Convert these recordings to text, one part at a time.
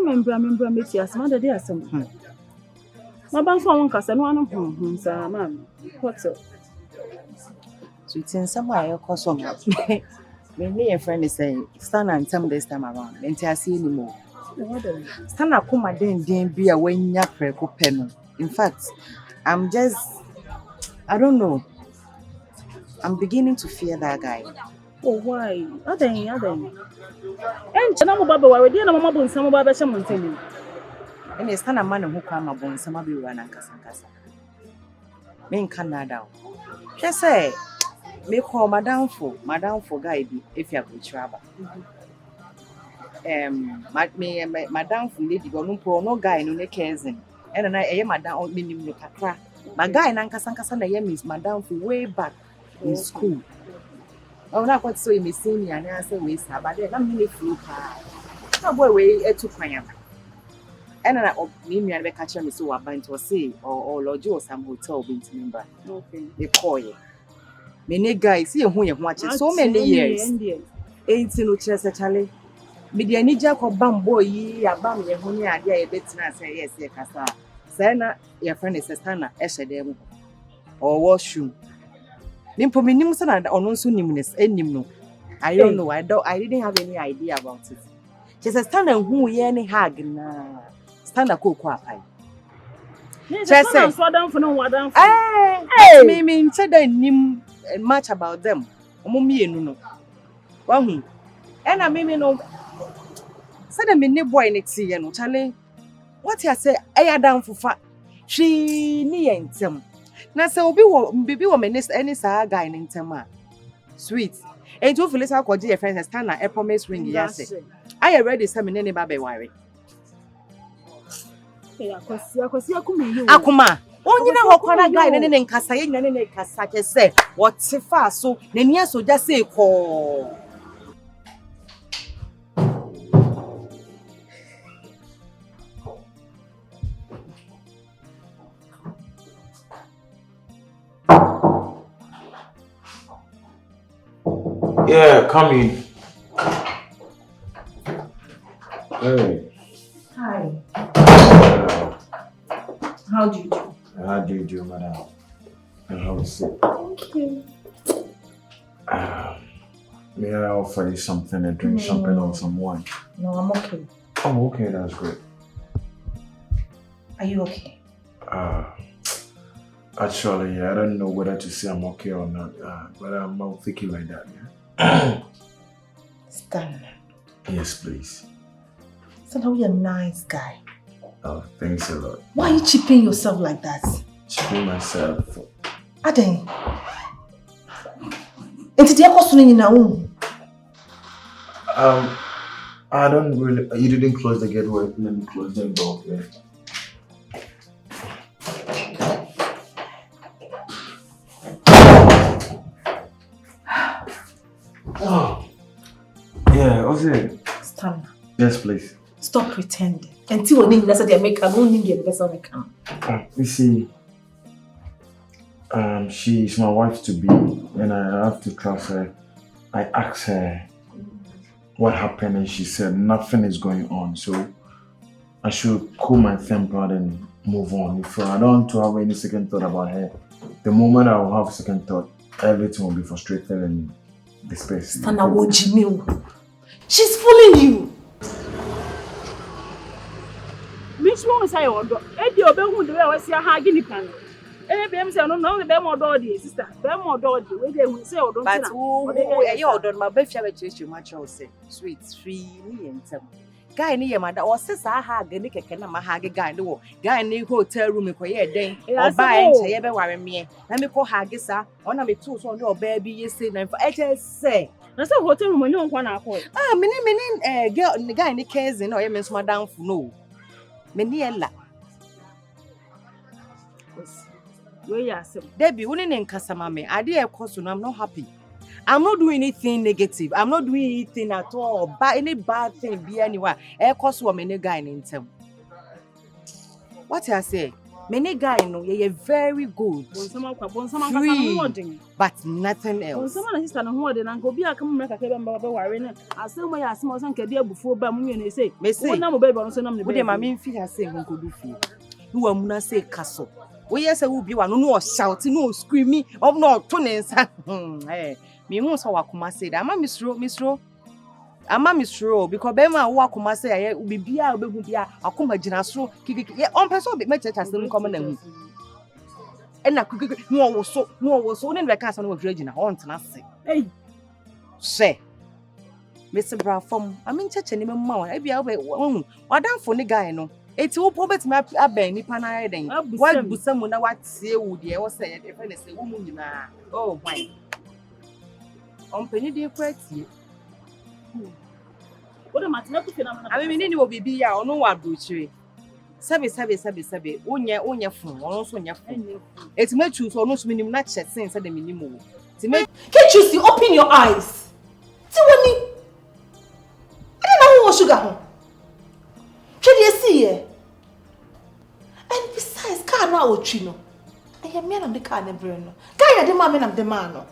membra meti asma de asem. Ma ban for won kasa no ano sa mam. What's up? So it's in somewhere your custom. When me and friend is saying stand and tell this time around. Enti I see anymore. Stand akoma den bi a wanya preko pen. In fact, I don't know. I'm beginning to fear that guy. Oh, why? Aden. En chana mo baba wa na mama bon sam baba hye montani. And it's stand a man who come abon some be run and kasa. Me in Canada. Just say me call madam for guy be if you go travel. Madam for lady go no guy no ne cousin. And na madam minim no kakra. My guy na nkasa na miss madam for way back in school. Oh na kwat so me senior na say we sa but na me flu pa. Na boy we etu kwan. And na me be catch me so about to say or lodge or some hotel bint member. Okay. They call you. Many guys see who you watch so many years. 18 no chese chale. Me dia ni jack of bambo yi abam ye ho ni ade a betina say yes ye kasa. Say na your friend is Stana ehede or washroom. Nimpo minim say na ono nso nimness enim no. I don't know. I didn't have any idea about it. Just Stana who ye ni hag na. Stana ko apai. Just say so down for no wadan. Me said I knew much about them. Omomienu no. Wahu. And I me no said me ne boy next year no chale. What you say I down for fa. She ni entem. Na say obi wo me any sa guy nentem a. Sweet. And to feel say akodi your friends stand na promise ring ya say. I already say me ne ba be worry. Akwasi akume. Akuma. Onyina hokwana guy ne nkasa ye nyane ne nkasa ke say what fa so nani aso ja say ko. Yeah, come in. Hey. Hi. How do you do? How do you do, madam? And how is it? Thank you. May I offer you something, a drink, champagne or some wine? No, I'm okay. Oh, okay, that's great. Are you okay? Actually, I don't know whether to say I'm okay or not, but I'm not thinking like that, yeah? Stan. Yes, please. Stan, you're a nice guy. Oh, thanks a lot. Why are you cheaping yourself like that? Cheaping myself? Aden. I don't really. You didn't close the gate. Let me close the door. Yeah. Oh. Yeah, what's it? Stan. Yes, please. Stop pretending. Until when you say make no need you see, she's my wife to be, and I have to trust her. I asked her what happened, and she said nothing is going on. So I should cool my temper and move on. If I don't want to have any second thought about her, the moment I will have second thought, everything will be frustrated and dispersed. She's fooling you. Which one say odo? E di obehu de we wasi ha gini pan. E be am say no be mo odo di sister. Be mo odo di we dey hu say odo ntina. But who e odo ma be fia be cheche ma che o say sweet free ni entem. Guy ni ye ma da o se sa ha gani keke na ma ha guy ni wo. Guy ni hotel room ko ye den. Oba e nche ye be ware me. Na me ko ha gisa. Ona me tu so on oba bi ye say na for e say na say hotel room ni on kwa na akọ. Me girl ni guy ni cousin na o ye me so madam fu no. Meniela. Where you are? Debbie, when in Casamame, I did a course and I'm not happy. I'm not doing anything negative. I'm not doing anything at all. But any bad thing be anywhere. A course woman a guy in town. What I say? Many guy no, you're very good. Free, but nothing else. Someone sister no ho de na go bia come make akebe mba be ware na asem ya asem o san kede abufuo ba munye na say wo na mo baby no so na me we dey ma me mfi ha say nko do fi no wa mu na say kaso we yes we bi wa no no shout no scream of no to ne nsa me hu so wakoma say da ama misro because be ma wo akoma say aye bibia obehu bia akoma gina so kiki on person be mecha asem come na hu ena kiki no wo so ne be ka asem no wo gina on tena se say Mr. Brafom, I mean, church and ma wa bia wo wadamfo ne guy no eti wo po betime aben nipa na ya den wa busamu na watie wo de wo say e fe ne say wo mu nyina oh why on penny dey kwatie wo de matena ku fina na I mean ni wo bibi ya ono wa brochire sabe onye fun ono so nya fun eti ma choose ono so minim na che sense de minim wo ti ma can't you see open your eyes ti woni sugar home. Should you see here? And besides, car now chino. I am man of the car never no. Guy the man of the man no.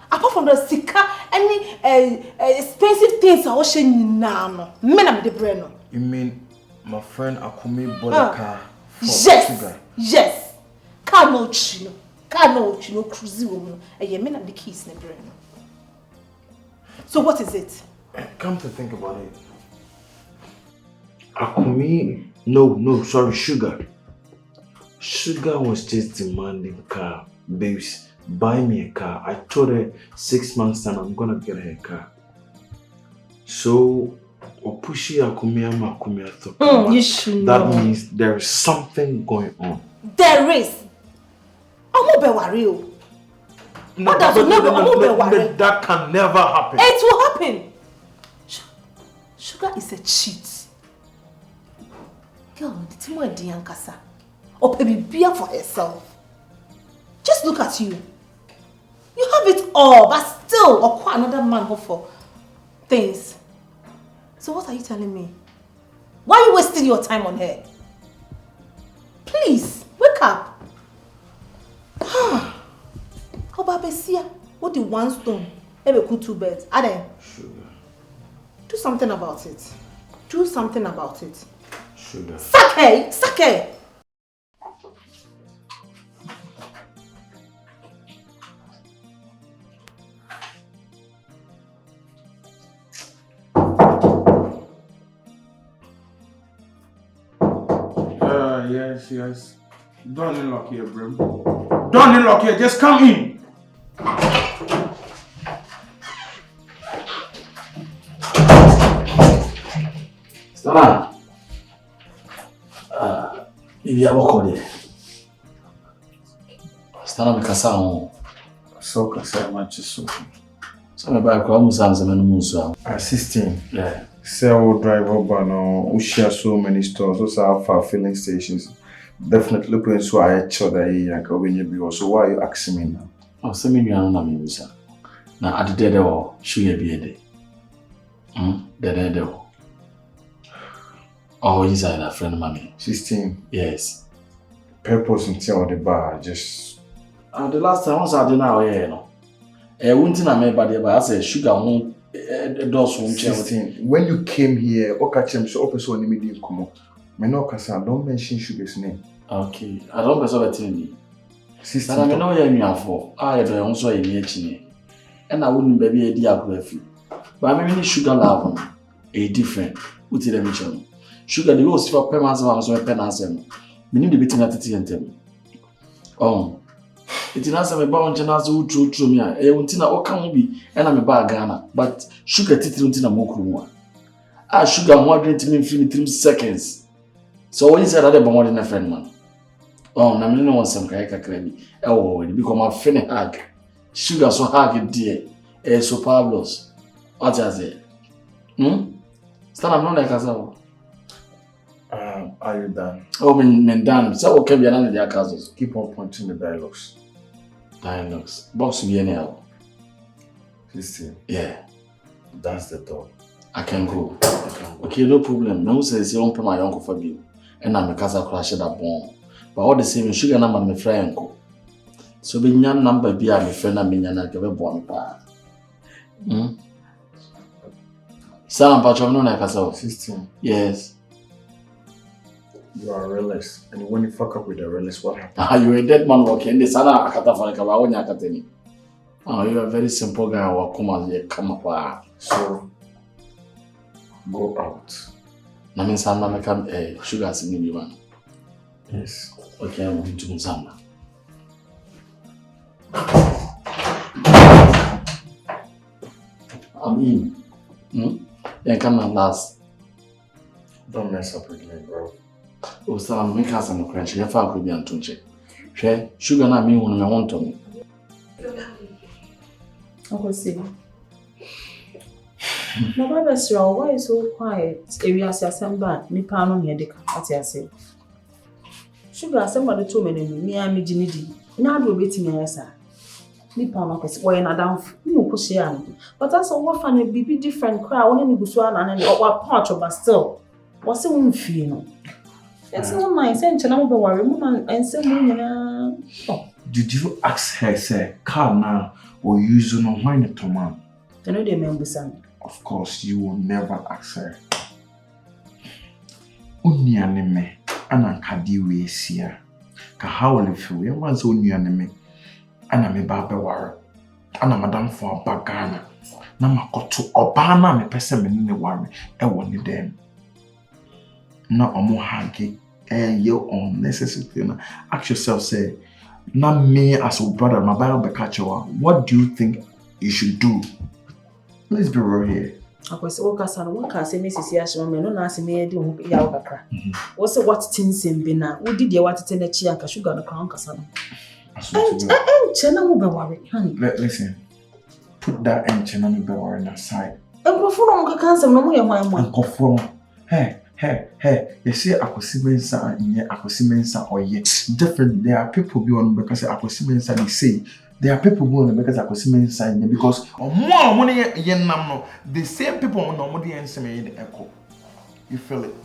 Apart from the sika, any expensive things are washing now. Men of the brain no. You mean my friend Akumi bought a car for sugar? Yes. Car no chino. Cruising woman. I am man of the keys never no. So what is it? Come to think about it. Akumi, no, sorry, Sugar. Sugar was just demanding car. Babes, buy me a car. I told her 6 months time I'm gonna get her a car. So, Opushi Akumi ama Akumi ato. You should that know. means there is something going on. There is. I'm not be worried. No, that can never happen. It will happen. Sugar is a cheat. Girl, the Timo and Diankasa. Or maybe beer for herself. Just look at you. You have it all, but still, or quite another man hope for things. So what are you telling me? Why are you wasting your time on her? Please, wake up. Oh, Babesia, what the one stone? Maybe could 2 birds. Ade. Sugar. Do something about it. Do something about it. Sugar. Sake! Yes. Don't unlock here, bro. Don't unlock here, just come in. Stella. If you have a call, Stella, me casa on. So casa much so. So me buy kwa musanze me no musa. Assisting. Yeah. Sell driver bano. We share so many stores. Those are far filling stations. Definitely looking so I chother here. So why are you asking me now? Oh, so me no na me musa. Na adede de o sugar be ede. De o. Oh, he's a friend of mommy. 16. Yes. Purpose until the bar just. The last time I was at dinner, wouldn't I make body by I sugar won't does 16. When you came here, Okachem so open so immediately come up. Menokasa, don't mention Sugar's name. Okay. I don't preserve it in me. 16. I know you're me for. I don't also in the and I wouldn't be a dear coffee. But I mean sugar love a different. What's the mission? Sugar the rose for permanence of penance. We need to be at them. Oh, it is not a bound channels who true me. A untina or can be, and I'm a bar Ghana, but sugar titintina moku. Ah, sugar more than 3 seconds. So when you said that more than a friend, man. Oh, Namino wants some kaika crabby. Oh, it become a funny hag. Sugar so hag, dear. So Pablos. What does it? Stand up, no like us. Are you done? Oh, men done. So, okay, we are none of their cousins. Keep on pointing the dialogues. Box be anyhow. 16. Yeah. That's the door. I can go. Okay, no problem. No says you won't pay my uncle for you. And I'm a casa crash that bomb. But all the same, sugar number my friend. So be nyan number be my friend and me nyan give a born pa. Sam Patron no like us 16. Yes. You are a realist. And when you fuck up with a realist, what happens? You a dead man walking the sana akata for like about akateni. Oh, you are a very simple guy or come as come up. So go out. I mean Sam na come sugar in the man. Yes. Okay, I'm going to Sam. I'm in. Then come and last. Don't mess up with me, bro. Oh, Sam, make us some crunch. You have to be on tunche. Share sugar na me when I want to me. Okay, see. My brother's why is so quiet? Area Sasamba, Nipano Medica, as I say. Sugar, somebody told me, I'm Jinidi. Now we're waiting here, sir. Nipano is why not down. You push yan. But that's a waffle and be different crowd. Only Guswan and what part of us still. What's the one feel? It's not nice, and Chanel worry, and some. Did you ask her, say, car now or use no wine to man? I know they remember son. Of course, you will never ask her. Unyaneme, Anakadi we see her. Kahawli feel, you once unyaneme. Ana me baba wara. Ana madam for bagana. Namakoto obana me person me ne worry. One of them. No more hagi. Your unnecessary. Ask yourself, say, not me as a brother, my Bible catcher. What do you think you should do? Let's be real here. I was all cast on one cast, Mrs. Yashman, no answer me, do Yawaka. What's the what things in Bina? Who did you want to tell a chia, sugar, the crown casano? And Chena will be worried, honey. Listen, put that and Chena will be worried aside. And perform cancer no more, my one. Conform. Hey, you see, Akosimensa and yet Akosimensa or yet different. There are people beyond because Akosimensa they say. There are people born because Akosimensa because more money yen namno. The same people on normally and same in the echo. You feel it?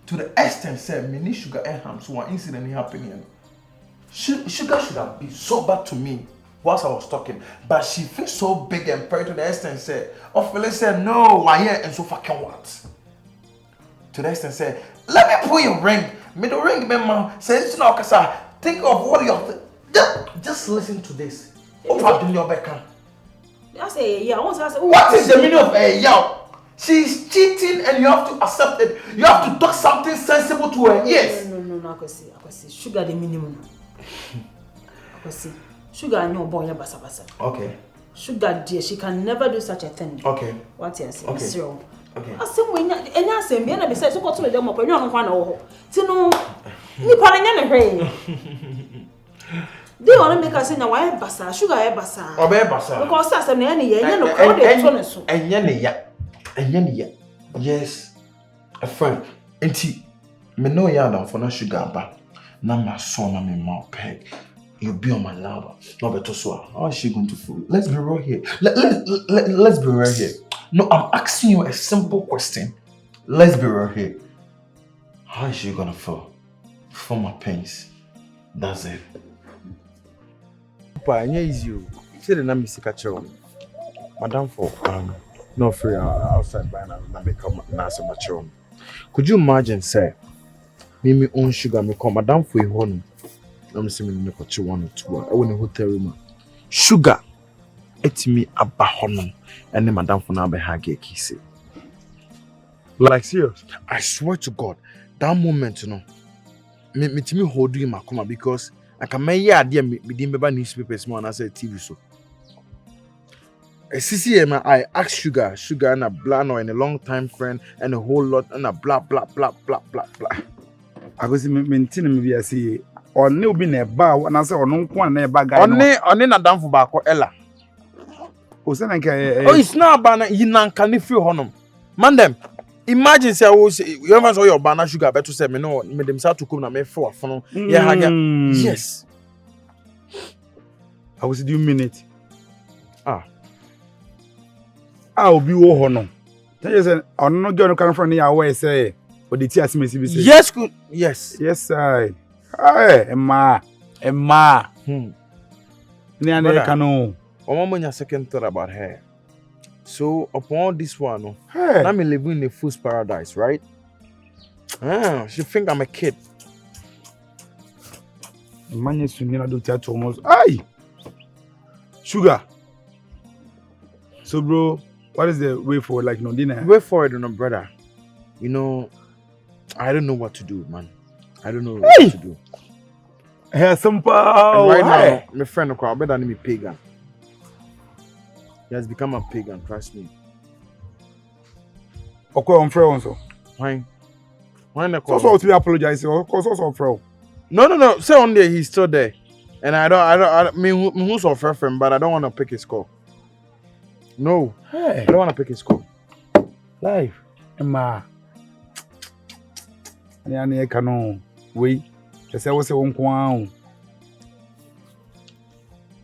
To the extent said, many sugar and ham so one incident happening. Sugar should have been so bad to me whilst I was talking, but she feels so big and proud to the extent said, Phyllis said, no, why here and so fucking what? To the extent said, let me pull your ring. Me the ring, mama. Say it's not kasa. Think of what you have just listen to this. Open your back. I say, yeah, once I say, what is the meaning of a yow? She's cheating and you have to accept it. You have to talk something sensible to her. Yes. No, I can see. Sugar the minimum. I can see. Sugar and your boy basa. Okay. Sugar dear, she can never do such a thing. Okay. What you say? Okay. Zero. Okay. I say when and I say me na be say so go to them up you no kwan ho. Ti no ni pa nya ne hwe. They want to make us say na why basa, sugar e basa. Obe basa. Because say na ne ye nya no ko dey to ne so. Enye ne ya. Yes. A friend. Enti me no ya dan for na sugar ba. Na my son na me mouth peg. You'll be on my lava. No better so. How is she going to feel? Let's be real here. Let's be real here. No, I'm asking you a simple question. Let's be real here. How is she gonna feel? For my pains. That's it. Papa, it's easy. Say the name is Kacho. Madam for no free outside by now. Na make come na say mature. Could you imagine say me own sugar me come madam for you home. I'm saying me kochi 1 or 2. I want a hotel room. Sugar. It's me abba honum. And then madam for now be hage kisi. Like serious? I swear to God, that moment, you know, me to me hold you in my coma because I can make ya idea me didn't remember newspapers more and I said TV so. CCM, I asked Sugar and a bland or and a long time friend and a whole lot and a blah blah blah blah blah blah. I was maintaining maybe I see or new be a bar and I say or no one never guy. Only na down for back or Ella. Oh, it's not banner in can if you honum. Mandem. Imagine say you ever saw your banana sugar better say me no me them start to come na me for no. Yeah, yes. I was do minute. I'll be honor. Tell you say I'm not going to come from here where say Or the tea as me see. Yes, good. Yes. Yes, I. Hey, Emma. Brother. Cano. I'm on second thought about her. So upon this one, Hey. now me living in a fool's paradise, right? She think I'm a kid. Man, you need to do that almost. Aye. Sugar. So, bro, what is the way forward? Like, no dinner. Way forward, brother. You know, I don't know what to do, man. I don't know what to do. Hey, some power. And right now, my friend, I better than me pagan. He has become a pagan, trust me. Okay, I'm friend also. Why? Why not? So to be apologize. Of course, also friend. No. Say on there, he's still there. And I mean, who's our friend, but I don't want to pick his call. No. Hey. I don't want to pick his call. Life. Emma. I cannot wait. The say was a one kwao.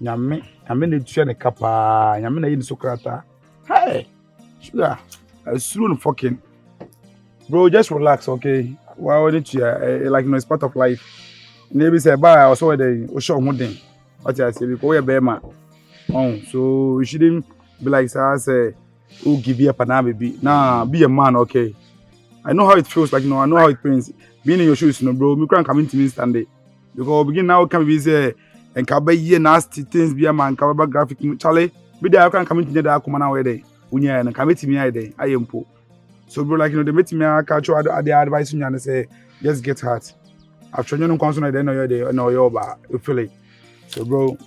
Nyame the tua ne kapa. Nyame na yin sokrata. Hey. Sugar. Soon fucking. Bro, just relax, okay? Why would you like it's part of life. Maybe say bye also the show holding. What I say because we be man. Oh, so you shouldn't be like say who give you up and baby. Nah, be a man, okay? I know how it feels like, I know how it pains. Being in your shoes, bro, me can't come into me stand there. Because begin now can be say and can be nasty things be a man, can be graphic Charlie. Be there, I can come into the come away there. Unya and come to me I am poor. So bro, like they meet me, I catch you at the advice and say, just get hurt. After you know constant, I know you're there, I know you're bad. You feel it. So bro,